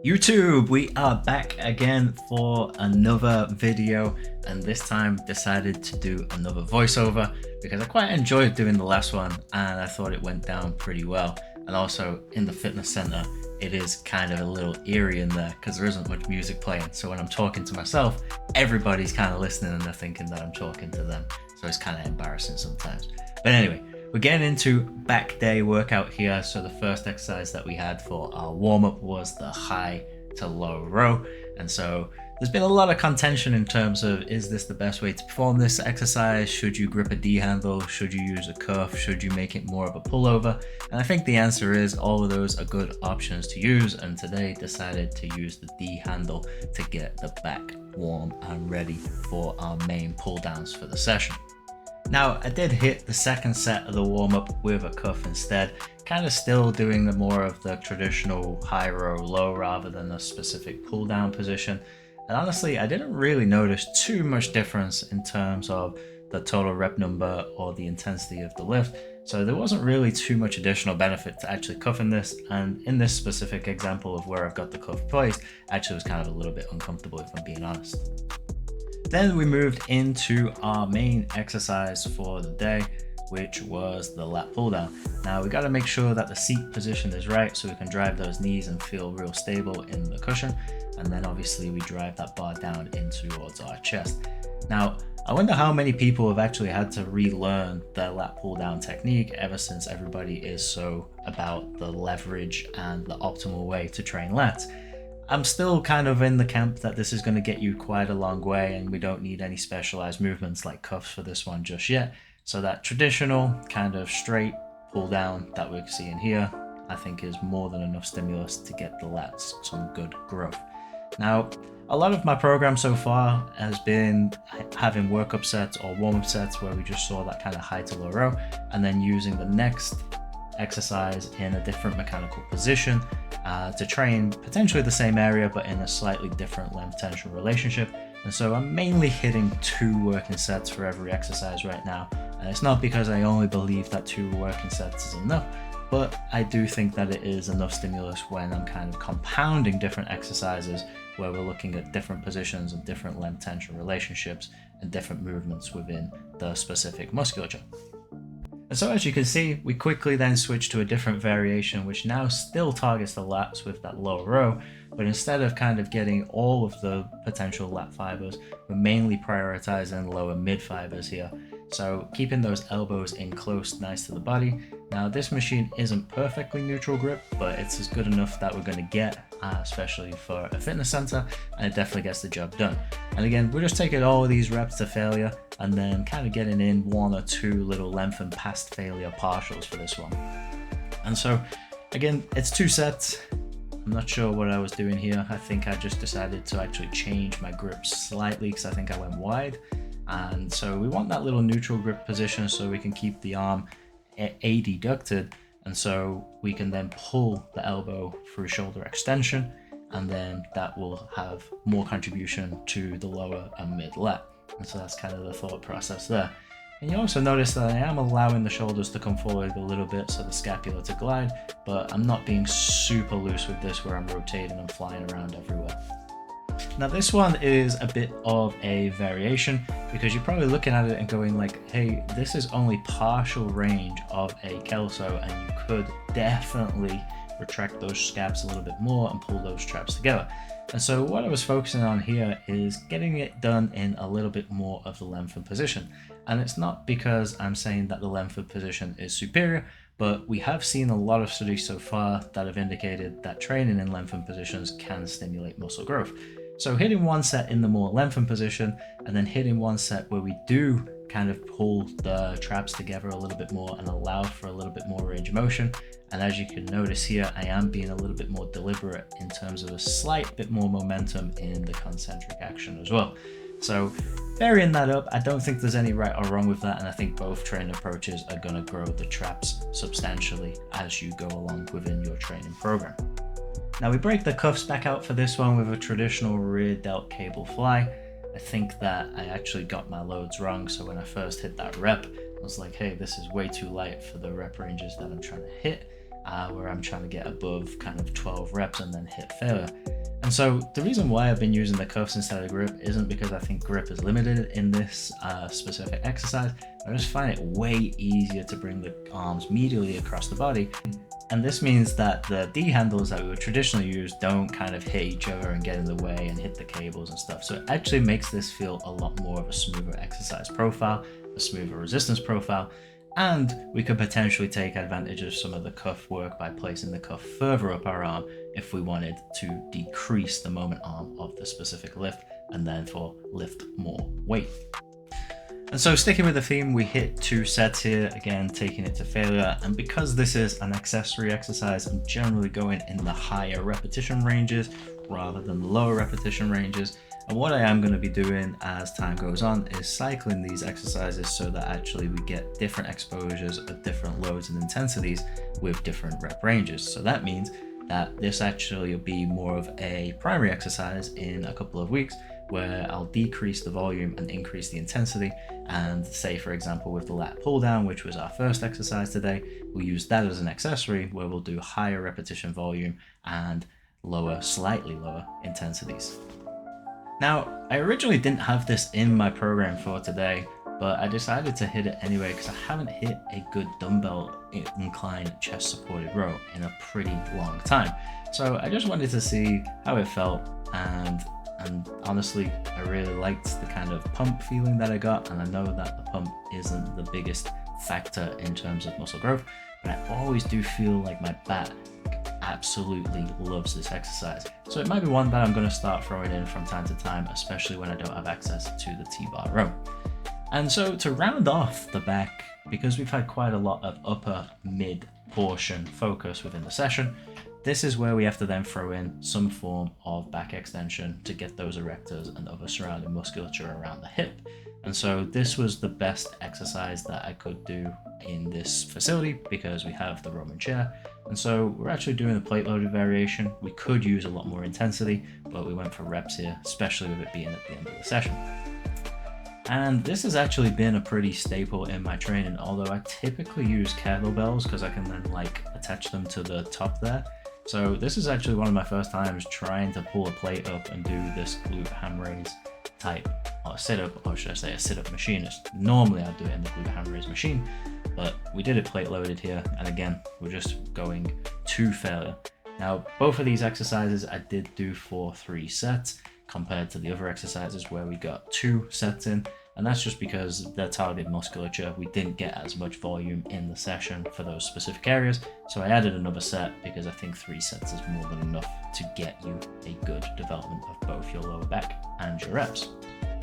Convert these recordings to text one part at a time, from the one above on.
YouTube, we are back again for another video, and this time decided to do another voiceover because I quite enjoyed doing the last one and I thought it went down pretty well. And also in the fitness center, it is kind of a little eerie in there because there isn't much music playing. So when I'm talking to myself, everybody's kind of listening and they're thinking that I'm talking to them. So it's kind of embarrassing sometimes. But anyway, we're getting into back day workout here. So the first exercise that we had for our warm-up was the high to low row. And so there's been a lot of contention in terms of, is this the best way to perform this exercise? Should you grip a D handle? Should you use a cuff? Should you make it more of a pullover? And I think the answer is all of those are good options to use. And today decided to use the D handle to get the back warm and ready for our main pull downs for the session. Now, I did hit the second set of the warm-up with a cuff instead, kind of still doing the more of the traditional high row low rather than a specific pull down position. And honestly, I didn't really notice too much difference in terms of the total rep number or the intensity of the lift. So there wasn't really too much additional benefit to actually cuffing this. And in this specific example of where I've got the cuff placed, actually was kind of a little bit uncomfortable if I'm being honest. Then we moved into our main exercise for the day, which was the lat pull down. Now we got to make sure that the seat position is right so we can drive those knees and feel real stable in the cushion. And then obviously we drive that bar down in towards our chest. Now, I wonder how many people have actually had to relearn the lat pull down technique ever since everybody is so about the leverage and the optimal way to train lats. I'm still kind of in the camp that this is going to get you quite a long way and we don't need any specialized movements like cuffs for this one just yet. So that traditional kind of straight pull down that we're seeing here, I think is more than enough stimulus to get the lats some good growth. Now, a lot of my program so far has been having workup sets or warm-up sets where we just saw that kind of high to low row and then using the next exercise in a different mechanical position to train potentially the same area but in a slightly different length tension relationship. And so I'm mainly hitting 2 working sets for every exercise right now, and it's not because I only believe that 2 working sets is enough, but I do think that it is enough stimulus when I'm kind of compounding different exercises where we're looking at different positions and different length tension relationships and different movements within the specific musculature. And so as you can see, we quickly then switch to a different variation, which now still targets the lats with that low row, but instead of kind of getting all of the potential lat fibers, we're mainly prioritizing lower mid fibers here. So keeping those elbows in close, nice to the body. Now this machine isn't perfectly neutral grip, but it's as good enough that we're going to get, especially for a fitness center, and it definitely gets the job done. And again, we're just taking all of these reps to failure and then kind of getting in 1 or 2 little lengthen past failure partials for this one. And so again, it's 2 sets. I'm not sure what I was doing here. I think I just decided to actually change my grip slightly because I think I went wide. And so we want that little neutral grip position so we can keep the arm adducted, and so we can then pull the elbow through shoulder extension, and then that will have more contribution to the lower and mid lat. And so that's kind of the thought process there. And you also notice that I am allowing the shoulders to come forward a little bit, so the scapula to glide, but I'm not being super loose with this where I'm rotating and flying around everywhere. Now this one is a bit of a variation because you're probably looking at it and going like, hey, this is only partial range of a kelso and you could definitely retract those scaps a little bit more and pull those traps together. And so what I was focusing on here is getting it done in a little bit more of the lengthened position. And it's not because I'm saying that the lengthened position is superior, but we have seen a lot of studies so far that have indicated that training in lengthened positions can stimulate muscle growth. So hitting 1 set in the more lengthened position and then hitting 1 set where we do kind of pull the traps together a little bit more and allow for a little bit more range of motion. And as you can notice here, I am being a little bit more deliberate in terms of a slight bit more momentum in the concentric action as well. So varying that up, I don't think there's any right or wrong with that, and I think both training approaches are going to grow the traps substantially as you go along within your training program. Now we break the cuffs back out for this one with a traditional rear delt cable fly. I think that I actually got my loads wrong, so when I first hit that rep, I was like, hey, this is way too light for the rep ranges that I'm trying to hit. where I'm trying to get above kind of 12 reps and then hit failure. And so the reason why I've been using the cuffs instead of grip isn't because I think grip is limited in this specific exercise. I just find it way easier to bring the arms medially across the body. And this means that the D handles that we would traditionally use don't kind of hit each other and get in the way and hit the cables and stuff. So it actually makes this feel a lot more of a smoother exercise profile, a smoother resistance profile. And we could potentially take advantage of some of the cuff work by placing the cuff further up our arm if we wanted to decrease the moment arm of the specific lift and therefore lift more weight. And so sticking with the theme, we hit 2 sets here, again taking it to failure. And because this is an accessory exercise, I'm generally going in the higher repetition ranges rather than the lower repetition ranges. And what I am going to be doing as time goes on is cycling these exercises so that actually we get different exposures of different loads and intensities with different rep ranges. So that means that this actually will be more of a primary exercise in a couple of weeks, where I'll decrease the volume and increase the intensity. And say, for example, with the lat pull down, which was our first exercise today, we'll use that as an accessory where we'll do higher repetition volume and slightly lower intensities. Now, I originally didn't have this in my program for today, but I decided to hit it anyway because I haven't hit a good dumbbell incline chest supported row in a pretty long time. So I just wanted to see how it felt, and honestly, I really liked the kind of pump feeling that I got, and I know that the pump isn't the biggest factor in terms of muscle growth, but I always do feel like my back absolutely loves this exercise. So it might be one that I'm going to start throwing in from time to time, especially when I don't have access to the T-bar row. And so to round off the back, because we've had quite a lot of upper mid portion focus within the session, this is where we have to then throw in some form of back extension to get those erectors and other surrounding musculature around the hip. And so this was the best exercise that I could do in this facility because we have the Roman chair. And so we're actually doing the plate loaded variation. We could use a lot more intensity, but we went for reps here, especially with it being at the end of the session. And this has actually been a pretty staple in my training, although I typically use kettlebells because I can then attach them to the top there. So this is actually one of my first times trying to pull a plate up and do this glute ham raise type or sit-up, or should I say a sit-up machinist. Normally I'd do it in the glute ham raise machine, but we did it plate loaded here, and again we're just going to failure. Now both of these exercises I did do for 3 sets compared to the other exercises where we got 2 sets in, and that's just because they're targeted musculature. We didn't get as much volume in the session for those specific areas, so I added another set because I think 3 sets is more than enough to get you a good development of both your lower back and your reps.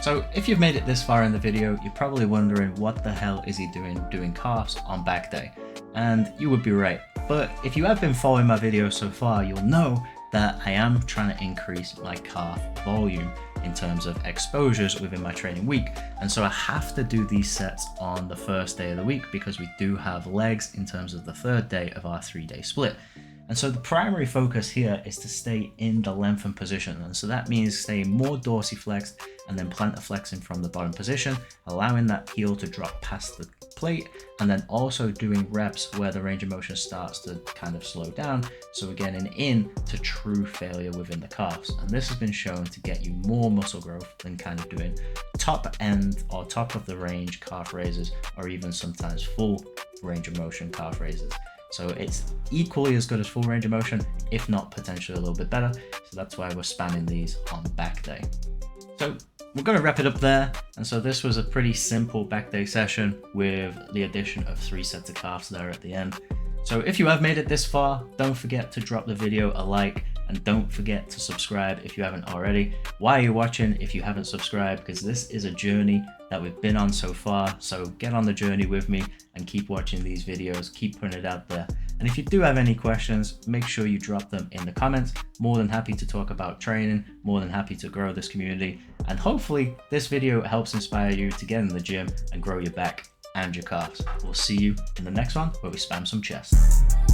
So if you've made it this far in the video, you're probably wondering what the hell is he doing calves on back day? And you would be right. But if you have been following my videos so far, you'll know that I am trying to increase my calf volume in terms of exposures within my training week. And so I have to do these sets on the first day of the week because we do have legs in terms of the 3rd day of our 3-day split. And so the primary focus here is to stay in the lengthened position. And so that means staying more dorsiflexed and then plantar flexing from the bottom position, allowing that heel to drop past the plate, and then also doing reps where the range of motion starts to kind of slow down. So we're getting into true failure within the calves. And this has been shown to get you more muscle growth than kind of doing top end or top of the range calf raises, or even sometimes full range of motion calf raises. So it's equally as good as full range of motion, if not potentially a little bit better. So that's why we're spanning these on back day. So we're going to wrap it up there. And so this was a pretty simple back day session with the addition of 3 sets of calves there at the end. So if you have made it this far, don't forget to drop the video a like, and don't forget to subscribe if you haven't already. Why are you watching if you haven't subscribed? Because this is a journey that we've been on so far. So get on the journey with me and keep watching these videos, keep putting it out there. And if you do have any questions, make sure you drop them in the comments. More than happy to talk about training, more than happy to grow this community. And hopefully this video helps inspire you to get in the gym and grow your back and your calves. We'll see you in the next one where we spam some chest.